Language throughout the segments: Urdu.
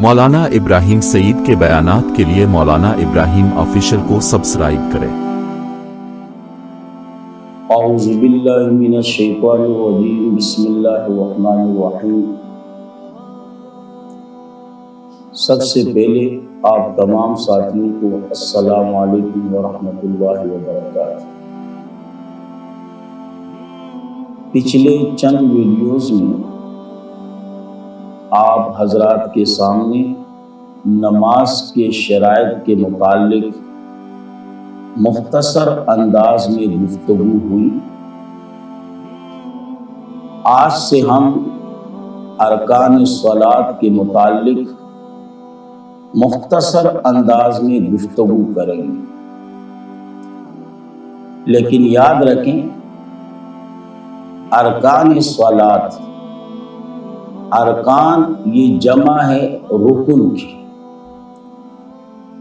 مولانا ابراہیم سعید کے بیانات کے لیے مولانا ابراہیم آفیشل کو سبسکرائب کریں۔ اعوذ باللہ من الشیطان الرجیم، بسم اللہ الرحمن الرحیم۔ سب سے پہلے آپ تمام ساتھیوں کو السلام علیکم ورحمۃ اللہ وبرکاتہ۔ پچھلے چند ویڈیوز میں آپ حضرات کے سامنے نماز کے شرائط کے متعلق مختصر انداز میں گفتگو ہوئی۔ آج سے ہم ارکان صلاۃ کے متعلق مختصر انداز میں گفتگو کریں گے، لیکن یاد رکھیں ارکان صلاۃ، ارکان یہ جمع ہے رکن کی،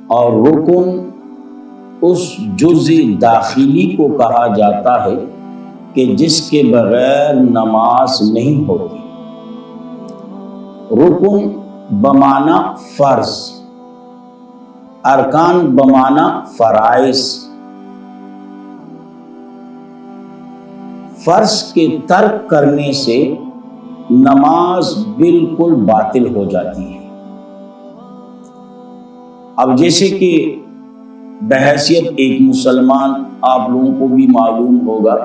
اور رکن اس جز داخلی کو کہا جاتا ہے کہ جس کے بغیر نماز نہیں ہوتی۔ رکن بمعنی فرض، ارکان بمعنی فرائض۔ فرض کے ترک کرنے سے نماز بالکل باطل ہو جاتی ہے۔ اب جیسے کہ بحیثیت ایک مسلمان آپ لوگوں کو بھی معلوم ہوگا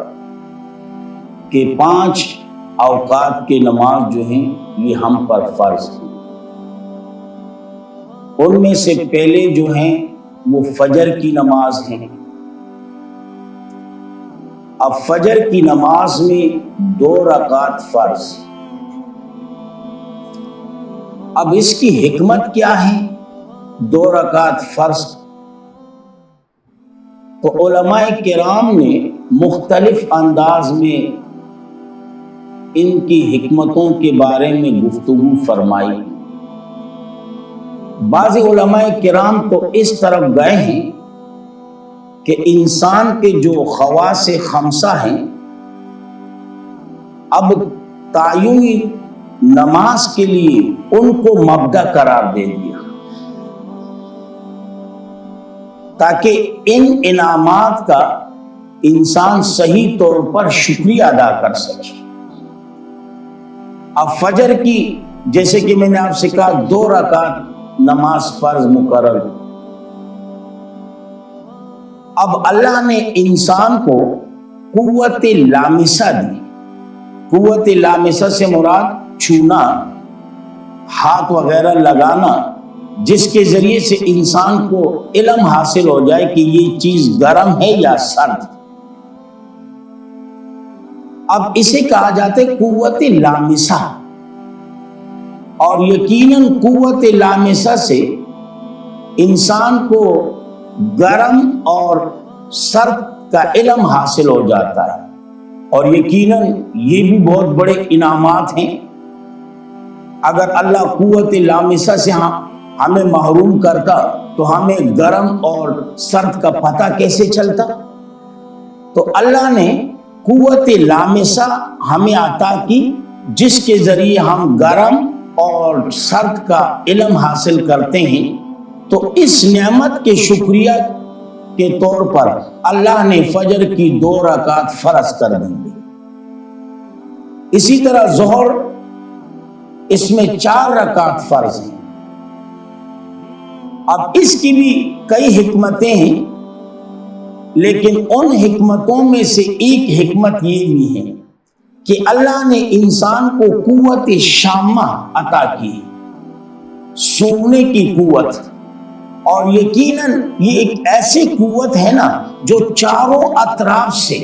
کہ 5 اوقات کے نماز جو ہیں یہ ہم پر فرض ہیں۔ ان میں سے پہلے جو ہیں وہ فجر کی نماز ہیں۔ اب فجر کی نماز میں 2 رکعت فرض۔ اب اس کی حکمت کیا ہے 2 رکعت فرض؟ تو علماء کرام نے مختلف انداز میں ان کی حکمتوں کے بارے میں گفتگو فرمائی۔ بعض علماء کرام تو اس طرف گئے ہیں کہ انسان کے جو خواص 5 ہیں اب تعینی نماز کے لیے ان کو مبدا قرار دے دیا تاکہ ان انعامات کا انسان صحیح طور پر شکریہ ادا کر سکے۔ اب فجر کی جیسے کہ میں نے آپ سے کہا 2 رکعت نماز فرض مقرر۔ اب اللہ نے انسان کو قوت لامسہ دی۔ قوت لامسہ سے مراد چھونا، ہاتھ وغیرہ لگانا، جس کے ذریعے سے انسان کو علم حاصل ہو جائے کہ یہ چیز گرم ہے یا سرد۔ اب اسے کہا جاتا ہے قوت لامسہ، اور یقیناً قوت لامسہ سے انسان کو گرم اور سرد کا علم حاصل ہو جاتا ہے، اور یقیناً یہ بھی بہت بڑے انعامات ہیں۔ اگر اللہ قوت لامسہ سے ہمیں محروم کرتا تو ہمیں گرم اور سرد کا پتہ کیسے چلتا؟ تو اللہ نے قوت لامسہ ہمیں عطا کی، جس کے ذریعے ہم گرم اور سرد کا علم حاصل کرتے ہیں۔ تو اس نعمت کے شکریہ کے طور پر اللہ نے فجر کی 2 رکعت فرض کر دی۔ اسی طرح ظہر، اس میں 4 رکعت فرض ہیں۔ اب اس کی بھی کئی حکمتیں ہیں، لیکن ان حکمتوں میں سے ایک حکمت یہ بھی ہے کہ اللہ نے انسان کو قوت شامہ عطا کی، سونگنے کی قوت، اور یقیناً یہ ایک ایسی قوت ہے نا جو چاروں اطراف سے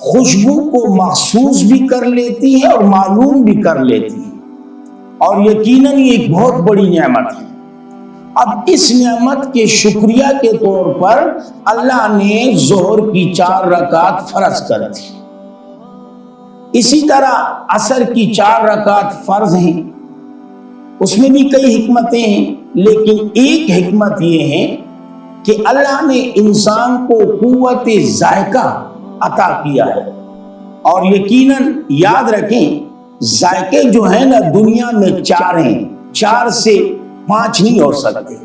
خوشبو کو محسوس بھی کر لیتی ہے اور معلوم بھی کر لیتی ہے، اور یقیناً یہ ایک بہت بڑی نعمت ہے۔ اب اس نعمت کے شکریہ کے طور پر اللہ نے ظہر کی 4 رکعت فرض کر دی۔ اسی طرح عصر کی 4 رکعت فرض ہیں، اس میں بھی کئی حکمتیں ہیں، لیکن ایک حکمت یہ ہے کہ اللہ نے انسان کو قوت ذائقہ عطا کیا ہے، اور یقیناً یاد رکھیں ذائقے جو ہیں نا دنیا میں 4 ہیں، 4 سے 5 نہیں ہو سکتے۔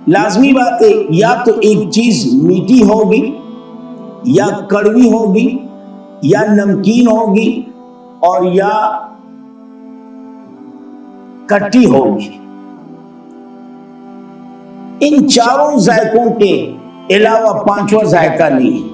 لازمی بات ہے یا تو ایک چیز میٹھی ہوگی یا کڑوی ہوگی یا نمکین ہوگی اور یا کٹی ہوگی۔ ان چاروں ذائقوں کے علاوہ 5واں ذائقہ نہیں ہے۔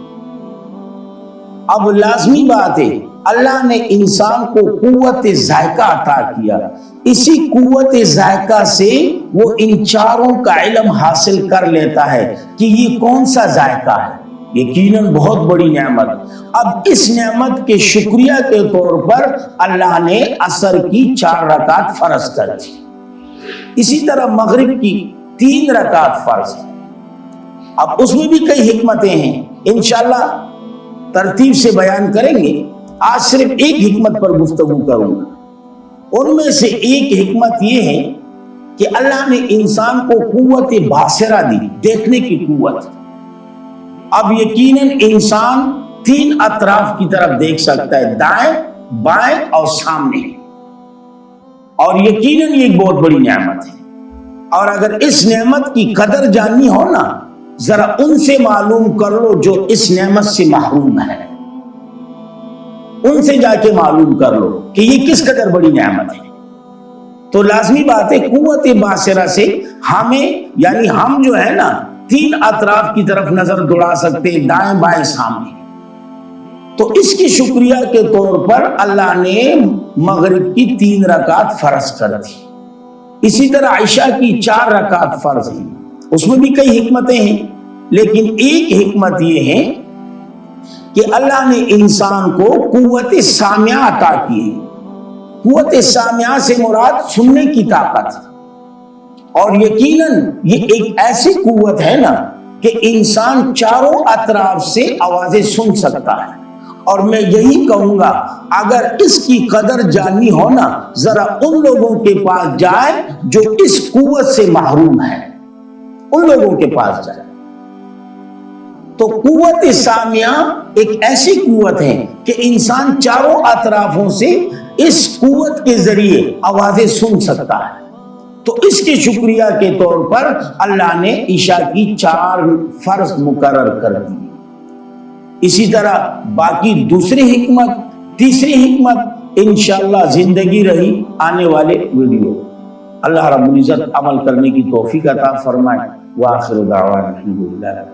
اب لازمی بات ہے اللہ نے انسان کو قوت ذائقہ عطا کیا، اسی قوت ذائقہ سے وہ ان چاروں کا علم حاصل کر لیتا ہے کہ یہ کون سا ذائقہ ہے۔ یقیناً بہت بڑی نعمت۔ اب اس نعمت کے شکریہ کے طور پر اللہ نے عصر کی 4 رکعت فرض کر دی، اسی طرح مغرب کی 3 رکعت فرض۔ اب اس میں بھی کئی حکمتیں ہیں، انشاءاللہ ترتیب سے بیان کریں گے۔ آج صرف ایک حکمت پر گفتگو کروں گا۔ ان میں سے ایک حکمت یہ ہے کہ اللہ نے انسان کو قوت باصرہ دی، دیکھنے کی قوت۔ اب یقیناً انسان 3 اطراف کی طرف دیکھ سکتا ہے، دائیں بائیں اور سامنے، اور یقیناً یہ ایک بہت بڑی نعمت ہے۔ اور اگر اس نعمت کی قدر جاننی ہو نا، ذرا ان سے معلوم کر لو جو اس نعمت سے محروم ہے، ان سے جا کے معلوم کر لو کہ یہ کس قدر بڑی نعمت ہے۔ تو لازمی بات ہے قوت باصرہ سے ہمیں، یعنی ہم جو ہے نا 3 اطراف کی طرف نظر دوڑا سکتے ہیں، دائیں بائیں سامنے۔ تو اس کی شکریہ کے طور پر اللہ نے مغرب کی 3 رکعت فرض کر دی، اسی طرح عشاء کی 4 رکعت فرض ہیں۔ اس میں بھی کئی حکمتیں ہیں، لیکن ایک حکمت یہ ہے کہ اللہ نے انسان کو قوت سامعہ عطا کی ہے۔ قوت سامعہ سے مراد سننے کی طاقت، اور یقیناً یہ ایک ایسی قوت ہے نا کہ انسان چاروں اطراف سے آوازیں سن سکتا ہے۔ اور میں یہی کہوں گا اگر اس کی قدر جاننی ہو نا، ذرا ان لوگوں کے پاس جائے جو اس قوت سے محروم ہے، ان لوگوں کے پاس جائے۔ تو قوت سامعہ ایک ایسی قوت ہے کہ انسان چاروں اطرافوں سے اس قوت کے ذریعے آوازیں سن سکتا ہے۔ تو اس کے شکریہ کے طور پر اللہ نے عشاء کی 4 فرض مقرر کر دی۔ اسی طرح باقی دوسری حکمت، تیسری حکمت انشاءاللہ زندگی رہی آنے والے ویڈیو۔ اللہ رب العزت عمل کرنے کی توفیق عطا فرمائے۔ وآخر دعوانا الحمدللہ۔